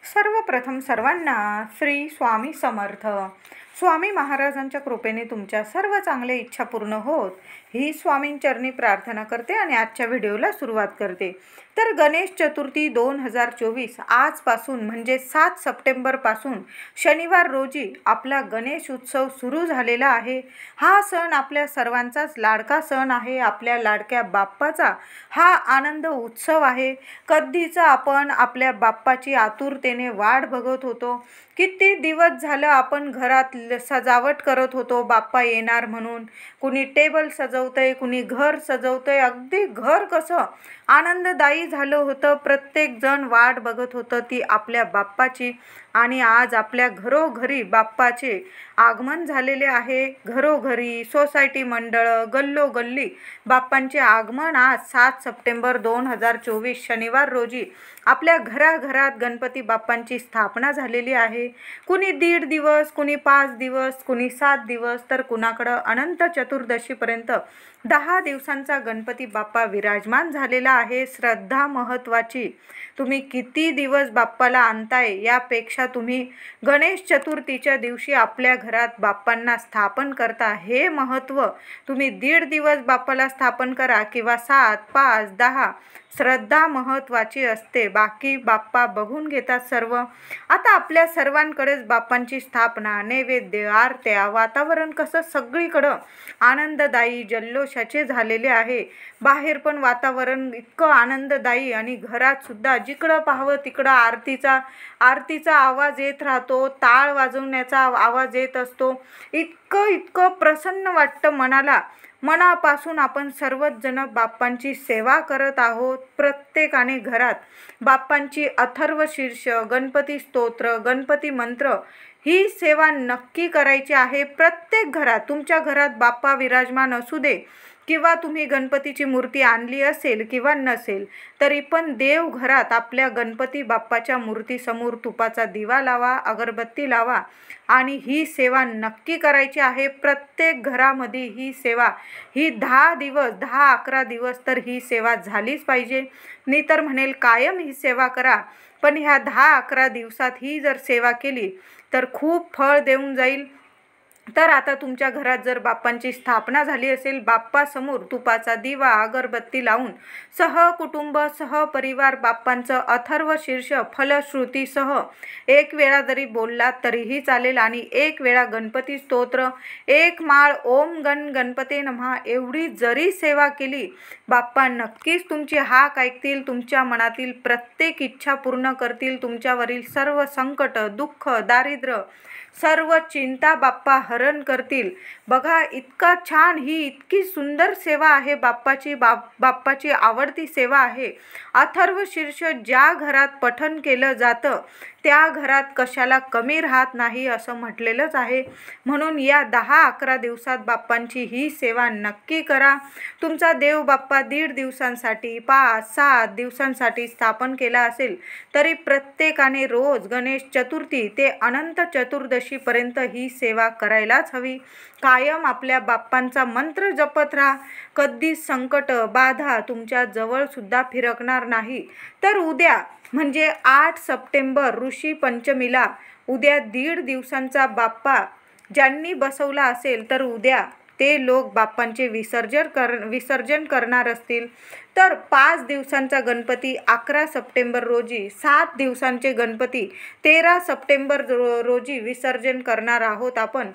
सर्वप्रथम सर्वांना श्री स्वामी समर्थ. स्वामी महाराजांच्या कृपेने तुमच्या सर्व चांगल्या इच्छा पूर्ण होत ही स्वामींचरणी प्रार्थना करते आणि आजच्या व्हिडिओला सुरुवात करते. तर गणेश चतुर्थी 2024 आजपासून म्हणजे 7 सप्टेंबरपासून शनिवार रोजी आपला गणेश उत्सव सुरू झालेला आहे. हा सण आपल्या सर्वांचाच लाडका सण आहे. आपल्या लाडक्या बाप्पाचा हा आनंद उत्सव आहे. कधीचा आपण आपल्या बाप्पाची आतुरतेने वाट बघत होतो. किती दिवस झालं आपण घरात सजावट करत होतो बाप्पा येणार म्हणून. कुणी टेबल सजवतंय, कुणी घर सजवतंय. अगदी घर कसं आनंददायी झालं होतं. प्रत्येक जण वाट बघत होतं ती आपल्या बाप्पाची. आणि आज आपल्या घरोघरी बाप्पाचे आगमन झालेले आहे. घरोघरी सोसायटी मंडळं गल्लोगल्ली बाप्पांचे आगमन आज 7 सप्टेंबर 2024 शनिवार रोजी आपल्या घराघरात गणपती बाप्पांची स्थापना झालेली आहे. कुणी 1.5 दिवस, कुणी 5 दिवस, कुणी 7 दिवस, तर कुणाकडं अनंत चतुर्दशीपर्यंत 10 दिवसांचा गणपती बाप्पा विराजमान झालेला आहे. श्रद्धा महत्त्वाची. तुम्ही किती दिवस बाप्पाला आणताय यापेक्षा तुम्ही गणेश चतुर्थीच्या दिवशी आपल्या घरात बाप्पांना स्थापन करता हे महत्त्व. तुम्ही 1.5 दिवस बाप्पाला स्थापन करा किंवा 7, 5, 10, श्रद्धा महत्त्वाची असते. बाकी बाप्पा बघून घेतात सर्व. आता आपल्या सर्वांकडेच बाप्पांची स्थापना, नैवेद्य, आरत्या, वातावरण कसं सगळीकडं आनंददायी जल्लोषाचे झालेले आहे. बाहेर पण वातावरण इतकं आनंददायी आणि घरात सुद्धा जिकडं पाहावं तिकडं आरतीचा आवाज येत राहतो. टाळ वाजवण्याचा आवाज येत असतो. इतकं प्रसन्न वाटतं मनाला. मनापासून आपण सर्वच जण बाप्पांची सेवा करत आहोत. प्रत्येकाने घरात बाप्पांची अथर्व शीर्ष, गणपती स्तोत्र, गणपती मंत्र ही सेवा नक्की करायची आहे. प्रत्येक घरात, तुमच्या घरात बाप्पा विराजमान असू दे किंवा तुम्ही गणपतीची मूर्ती आणली असेल किंवा नसेल तरी पण देवघरात आपल्या गणपती बाप्पाच्या मूर्तीसमोर तुपाचा दिवा लावा, अगरबत्ती लावा आणि ही सेवा नक्की करायची आहे. प्रत्येक घरामध्ये ही सेवा ही 10 दिवस, 10-11 दिवस तर ही सेवा झालीच पाहिजे. मी तर म्हणेल कायम ही सेवा करा. पण ह्या 10-11 दिवसात ही जर सेवा केली तर खूप फळ देऊन जाईल. तर आता तुमच्या घरात जर बाप्पांची स्थापना झाली असेल, बाप्पासमोर तुपाचा दिवा, अगरबत्ती लावून सहकुटुंब, सहपरिवार बाप्पांचं अथर्व शीर्ष फलश्रुतीसह 1 वेळा जरी बोललात तरीही चालेल आणि 1 वेळा गणपती स्तोत्र, 1 माळ ओम गणपते नमः एवढी जरी सेवा केली, बाप्पा नक्कीच तुमची हाक ऐकतील. तुमच्या मनातील प्रत्येक इच्छा पूर्ण करतील. तुमच्यावरील सर्व संकट, दुःख, दारिद्र्य, सर्व चिंता बाप्पा हरण करतील. बघा इतका छान, ही इतकी सुंदर सेवा आहे बाप्पाची. बाप्पाची आवडती सेवा आहे. अथर्व शीर्ष ज्या घरात पठण केलं जातं त्या घरात कशाला कमी राहत नाही असं म्हटलेलंच आहे. म्हणून या 10-11 दिवसात बाप्पांची ही सेवा नक्की करा. तुमचा देव बाप्पा 1.5 दिवसांसाठी, 5-7 दिवसांसाठी स्थापन केला असेल तरी प्रत्येकाने रोज गणेश चतुर्थी ते अनंत चतुर्दशीपर्यंत ही सेवा करायलाच हवी. कायम आपल्या बाप्पांचा मंत्र जपत राहा. कधीच संकट, बाधा तुमच्या जवळ सुद्धा फिरकणार नाही. तर उद्या म्हणजे 8 सप्टेंबर ऋषी पंचमीला उद्या 1.5 दिवसांचा बाप्पा ज्यांनी बसवला असेल तर उद्या ते लोक बाप्पांचे विसर्जन करणार असतील. तर 5 दिवसांचा गणपती 11 सप्टेंबर रोजी, 7 दिवसांचे गणपती 13 सप्टेंबर रोजी विसर्जन करणार आहोत आपण.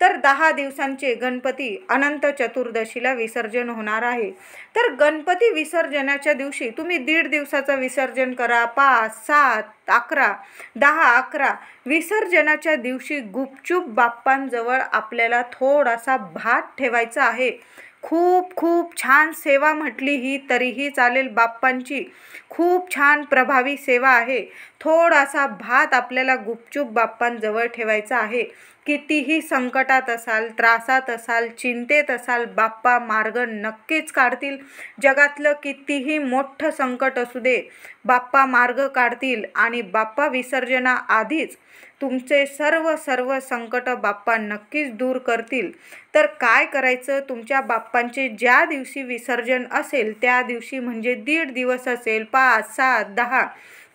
तर 10 दिवसांचे गणपती अनंत चतुर्दशीला विसर्जन होणार आहे. तर गणपती विसर्जनाच्या दिवशी तुम्ही 1.5 दिवसाचं विसर्जन करा, 5, 7, 11, 10, 11 विसर्जनाच्या दिवशी गुपचूप बाप्पांजवळ आपल्याला थोडासा भात ठेवायचा आहे. खूप छान सेवा म्हटली ही तरीही चालेल. बाप्पांची खूप छान प्रभावी सेवा आहे. थोडासा भात आपल्याला गुपचूप बाप्पांजवळ ठेवायचा आहे. कितीही संकटात असाल, त्रासात असाल, चिंतेत असाल, बाप्पा मार्ग नक्कीच काढतील. जगातलं कितीही मोठं संकट असू दे, बाप्पा मार्ग काढतील आणि बाप्पा विसर्जनाआधीच तुमचे सर्व संकट बाप्पा नक्कीच दूर करतील. तर काय करायचं, तुमच्या बाप्पांचे ज्या दिवशी विसर्जन असेल त्या दिवशी म्हणजे 1.5 दिवस असेल, 5, 7, 10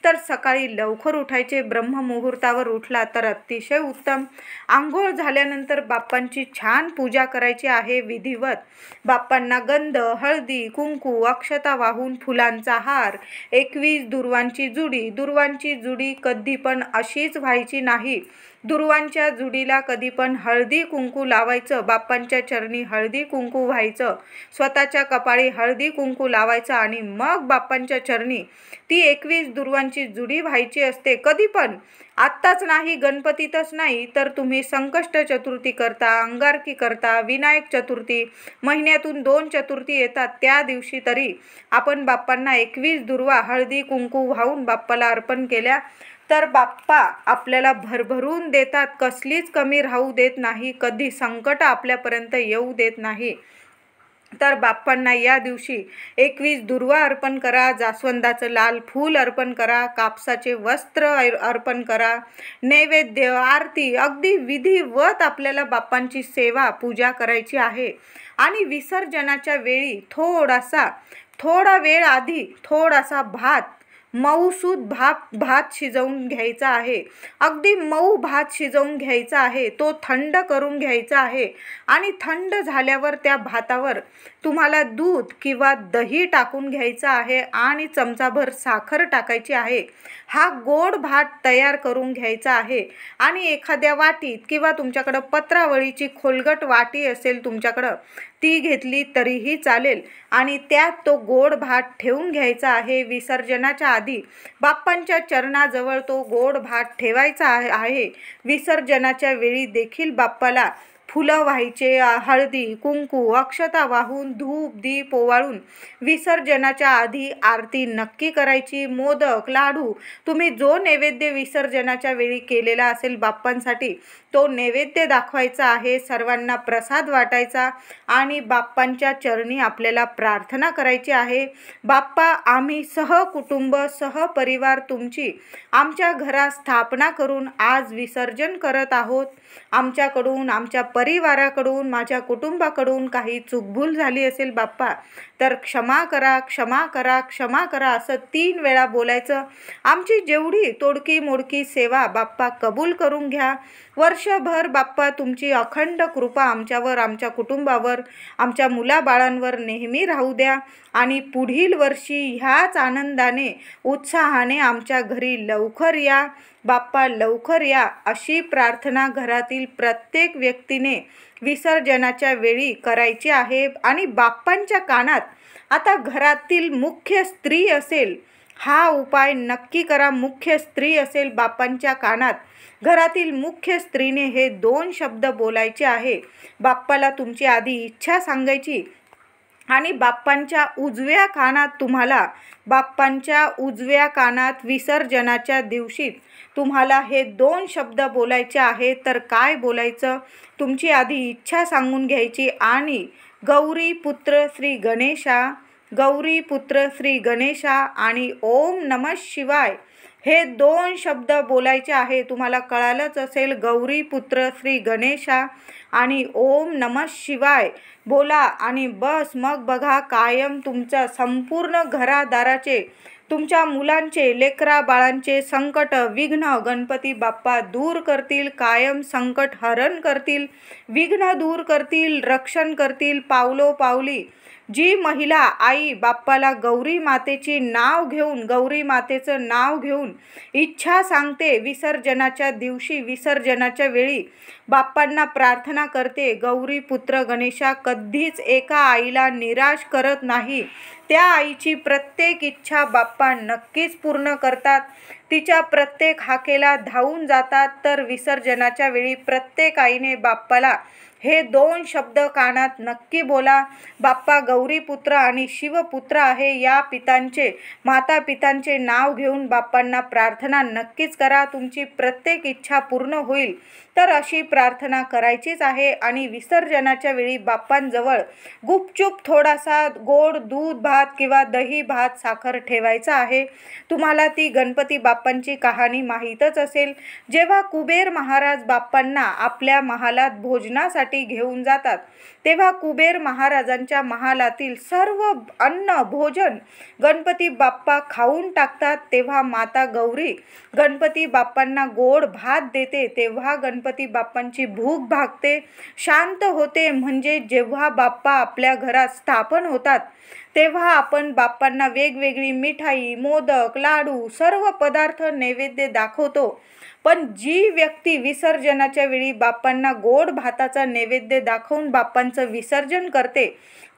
तर सकाळी लवकर उठायचे, ब्रह्ममुहूर्तावर उठला तर अतिशय उत्तम. आंघोळ झाल्यानंतर बाप्पांची छान पूजा करायची आहे विधिवत. बाप्पांना गंध, हळदी, कुंकू, अक्षता वाहून फुलांचा हार, 21 दुर्वांची जुडी कधी पण अशीच व्हायची नाही. दुर्वांच्या जुडीला कधी पण हळदी कुंकू लावायचं, बाप्पांच्या चरणी हळदी कुंकू व्हायचं, स्वतःच्या कपाळी हळदी कुंकू लावायचं आणि मग बाप्पांच्या चरणी ती 21 दुर्वांची जुडी व्हायची असते. कधी पण, आत्ताच नाही, गणपतीतच नाही, तर तुम्ही संकष्ट चतुर्थी करता, अंगारकी करता, विनायक चतुर्थी, महिन्यातून 2 चतुर्थी येतात, त्या दिवशी तरी आपण बाप्पांना 21 दुर्वा हळदी कुंकू वाहून बाप्पाला अर्पण केल्या तर बाप्पा आपल्याला भरभरून देतात, कसलीच कमी राहू देत नाही, कधी संकट आपल्यापर्यंत येऊ देत नाही. तर बाप्पांना या दिवशी 21 दुर्वा अर्पण करा, जास्वंदाचं लाल फूल अर्पण करा, कापसाचे वस्त्र अर्पण करा, नैवेद्य, आरती, अगदी विधिवत आपल्याला बाप्पांची सेवा पूजा करायची आहे. आणि विसर्जनाच्या वेळी थोडा वेळ आधी थोडासा मऊसूद भात शिजवून घ्यायचा आहे. अगदी मऊ भात शिजवून घ्यायचा आहे, तो थंड करून घ्यायचा आहे आणि थंड झाल्यावर त्या भातावर तुम्हाला दूध किंवा दही टाकून घ्यायचं आहे आणि चमचाभर साखर टाकायची आहे. हा गोड भात तयार करून घ्यायचा आहे आणि एखाद्या वाटीत किंवा तुमच्याकडं पत्रावळीची खोलगट वाटी असेल तुमच्याकडं, ती घेतली तरीही चालेल आणि त्यात तो गोड भात ठेवून घ्यायचा आहे. विसर्जनाच्या आधी बाप्पांच्या चरणाजवळ तो गोड भात ठेवायचा आहे. विसर्जनाच्या वेळी देखील बाप्पाला फुलं व्हायचे, हळदी कुंकू अक्षता वाहून धूप दीप ओवाळून विसर्जनाच्या आधी आरती नक्की करायची. मोदक लाडू तुम्ही जो नैवेद्य विसर्जनाच्या वेळी केलेला असेल बाप्पांसाठी तो नैवेद्य दाखवायचा आहे, सर्वांना प्रसाद वाटायचा आणि बाप्पांच्या चरणी आपल्याला प्रार्थना करायची आहे. बाप्पा, आम्ही सहकुटुंब सहपरिवार तुमची आमच्या घरात स्थापना करून आज विसर्जन करत आहोत. आमच्याकडून, आमच्या परिवाराकडून, माझ्या कुटुंबाकडून काही चूकभूल झाली असेल बाप्पा तर क्षमा करा, क्षमा करा, क्षमा करा असं 3 वेळा बोलायचं. आमची जेवढी तोडकी मोडकी सेवा बाप्पा कबूल करून घ्या. वर्षभर बाप्पा तुमची अखंड कृपा आमच्यावर, आमच्या कुटुंबावर, आमच्या मुलाबाळांवर नेहमी राहू द्या आणि पुढील वर्षी ह्याच आनंदाने उत्साहाने आमच्या घरी लवकर या बाप्पा, लवकर या अशी प्रार्थना घरातील प्रत्येक व्यक्तीने विसर्जनाच्या वेळी करायची आहे. आणि बाप्पांच्या कानात, आता घरातील मुख्य स्त्री असेल, हा उपाय नक्की करा. मुख्य स्त्री असेल बाप्पांच्या कानात, घरातील मुख्य स्त्रीने हे 2 शब्द बोलायचे आहे. बाप्पाला तुमची आधी इच्छा सांगायची आणि बाप्पांच्या उजव्या कानात विसर्जनाच्या दिवशी तुम्हाला हे 2 शब्द बोलायचे आहेत. तर काय बोलायचं, तुमची आधी इच्छा सांगून घ्यायची आणि गौरी पुत्र श्री गणेशा आणि ओम नमः शिवाय हे 2 शब्द बोलायचे आहे. तुम्हाला कळालंच असेल, गौरी पुत्र श्री गणेशा आणि ओम नमः शिवाय बोला आणि बस. मग बघा, कायम तुमच्या संपूर्ण घरादाराचे, तुमच्या मुलांचे, लेकरा बाळांचे संकट विघ्न गणपती बाप्पा दूर करतील, कायम संकट हरण करतील, विघ्न दूर करतील, रक्षण करतील. पावलोपावली जी महिला आई बाप्पाला गौरी मातेचं नाव घेऊन इच्छा सांगते, विसर्जनाच्या दिवशी, विसर्जनाच्या वेळी बाप्पांना प्रार्थना करते, गौरी पुत्र गणेशा कधीच एका आईला निराश करत नाही. त्या आईची प्रत्येक इच्छा बाप्पा नक्कीच पूर्ण करतात. तिच्या प्रत्येक हाकेला धावून जातात. तर विसर्जनाच्या वेळी प्रत्येक आईने बाप्पाला हे 2 शब्द कानात नक्की बोला. बाप्पा गौरीपुत्र आणि शिवपुत्र आहे, या माता पितांचे नाव घेऊन बाप्पांना प्रार्थना नक्कीच करा. तुमची प्रत्येक इच्छा पूर्ण होईल. तर अशी प्रार्थना करायचीच आहे. आणि विसर्जनाच्या वेळी बाप्पांजवळ गुपचूप थोडासा गोड दूध भात किंवा दही भात साखर ठेवायचा आहे. तुम्हाला ती गणपती बाप्पांची कहाणी माहीतच असेल. जेव्हा कुबेर महाराज बाप्पांना आपल्या महालात भोजनासाठी खाण्यासाठी घेऊन जातात, तेव्हा कुबेर महाराजांच्या महालातील सर्व अन्न भोजन गणपती बाप्पा खाऊन टाकतात. तेव्हा माता गौरी गणपती बाप्पांना गोड भात देते. तेव्हा गणपती बाप्पांची भूक भागते, शांत होते. म्हणजे जेव्हा बाप्पा आपल्या घरात स्थापन होतात तेव्हा आपण बाप्पांना वेगवेगळी मिठाई, मोदक, लाडू सर्व पदार्थ नैवेद्य दाखवतो. पण जी व्यक्ती विसर्जनाच्या वेळी बाप्पांना गोड भाताचा नैवेद्य दाखवून बाप्पांचं विसर्जन करते,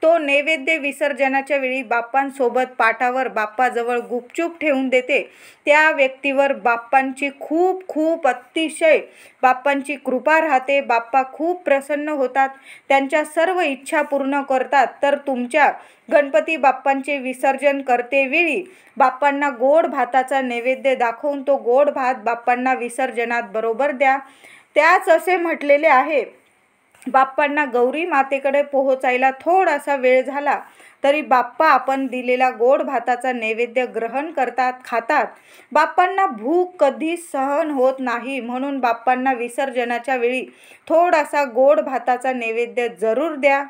तो नैवेद्य विसर्जनाच्या वेळी बाप्पांसोबत पाटावर बाप्पाजवळ गुपचूप ठेवून देते. त्या व्यक्तीवर बाप्पांची खूप अतिशय बाप्पांची कृपा राहते. बाप्पा खूप प्रसन्न होतात, त्यांच्या सर्व इच्छा पूर्ण करतात. तर तुमच्या गणपती बाप्पांचे विसर्जन करतेवेळी बाप्पांना गोड भाताचा नैवेद्य दाखवून तो गोड भात बाप्पांना विसर्जनात बरोबर द्या. त्याच असे म्हटलेले आहे, बाप्पांना गौरी मातेकडे पोहोचायला थोडासा वेळ झाला तरी बाप्पा आपण दिलेला गोड भाताचा नैवेद्य ग्रहण करतात, खातात. बाप्पांना भूक कधीच सहन होत नाही, म्हणून बाप्पांना विसर्जनाच्या वेळी थोडासा गोड भाताचा नैवेद्य जरूर द्या.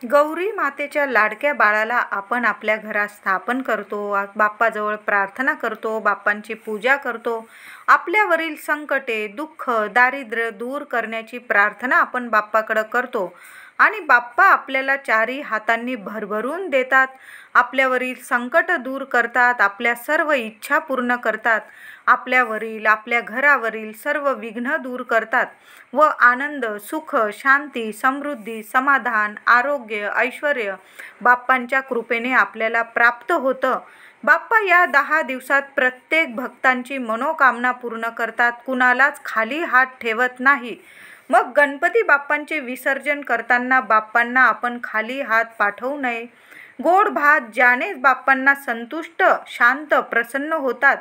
गौरी मातेच्या लाडक्या बाळाला आपण आपल्या घरात स्थापन करतो, बाप्पाजवळ प्रार्थना करतो, बाप्पांची पूजा करतो. आपल्यावरील संकटे, दुःख, दारिद्र्य दूर करण्याची प्रार्थना आपण बाप्पाकडे करतो आणि बाप्पा आपल्याला चारी हातांनी भरभरून देतात. आपल्यावरील संकट दूर करतात, आपल्या सर्व इच्छा पूर्ण करतात. आपल्यावरील, आपल्या घरावरील सर्व विघ्न दूर करतात व आनंद, सुख, शांती, समृद्धी, समाधान, आरोग्य, ऐश्वर बाप्पांच्या कृपेने आपल्याला प्राप्त होतं. बाप्पा या 10 दिवसात प्रत्येक भक्तांची मनोकामना पूर्ण करतात, कुणालाच खाली हात ठेवत नाही. मग गणपती बाप्पांचे विसर्जन करताना बाप्पांना आपण खाली हात पाठवू नये. गोड भात ज्याने बाप्पांना संतुष्ट, शांत, प्रसन्न होतात.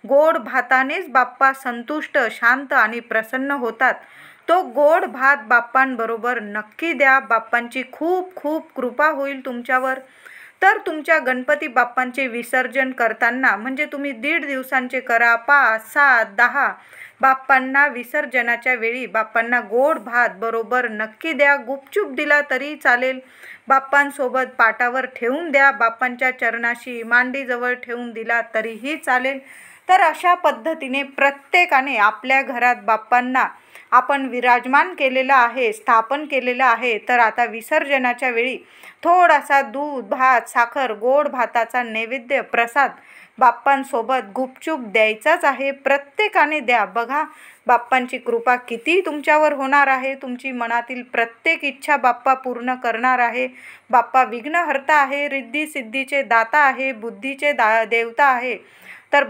गोड भातानेच बाप्पा संतुष्ट, शांत आणि प्रसन्न होतात. तो गोड भात बाप्पांबरोबर नक्की द्या. बाप्पांची खूप कृपा होईल तुमच्यावर. तर तुमच्या गणपती बाप्पांचे विसर्जन करताना म्हणजे तुम्ही 1.5 दिवसांचे करा, 5, 7, 10 बाप्पांना विसर्जनाच्या वेळी बाप्पांना गोड भात बरोबर नक्की द्या. गुपचूप दिला तरी चालेल, बाप्पांसोबत पाटावर ठेवून द्या, बाप्पांच्या चरणाशी मांडीजवळ ठेवून दिला तरीही चालेल. तर अशा पद्धतीने प्रत्येकाने आपल्या घरात बाप्पांना आपण विराजमान केलेलं आहे, स्थापन केलेलं आहे. तर आता विसर्जनाच्या वेळी थोडासा दूध, भात, साखर, गोड भाताचा नैवेद्य, प्रसाद बाप्पांसोबत गुपचूप द्यायचाच आहे. प्रत्येकाने द्या. बघा बाप्पांची कृपा किती तुमच्यावर होणार आहे. तुमची मनातील प्रत्येक इच्छा बाप्पा पूर्ण करणार आहे. बाप्पा विघ्नहर्ता आहे, रिद्धी सिद्धीचे दाता आहे, बुद्धीचे देवता आहे. तर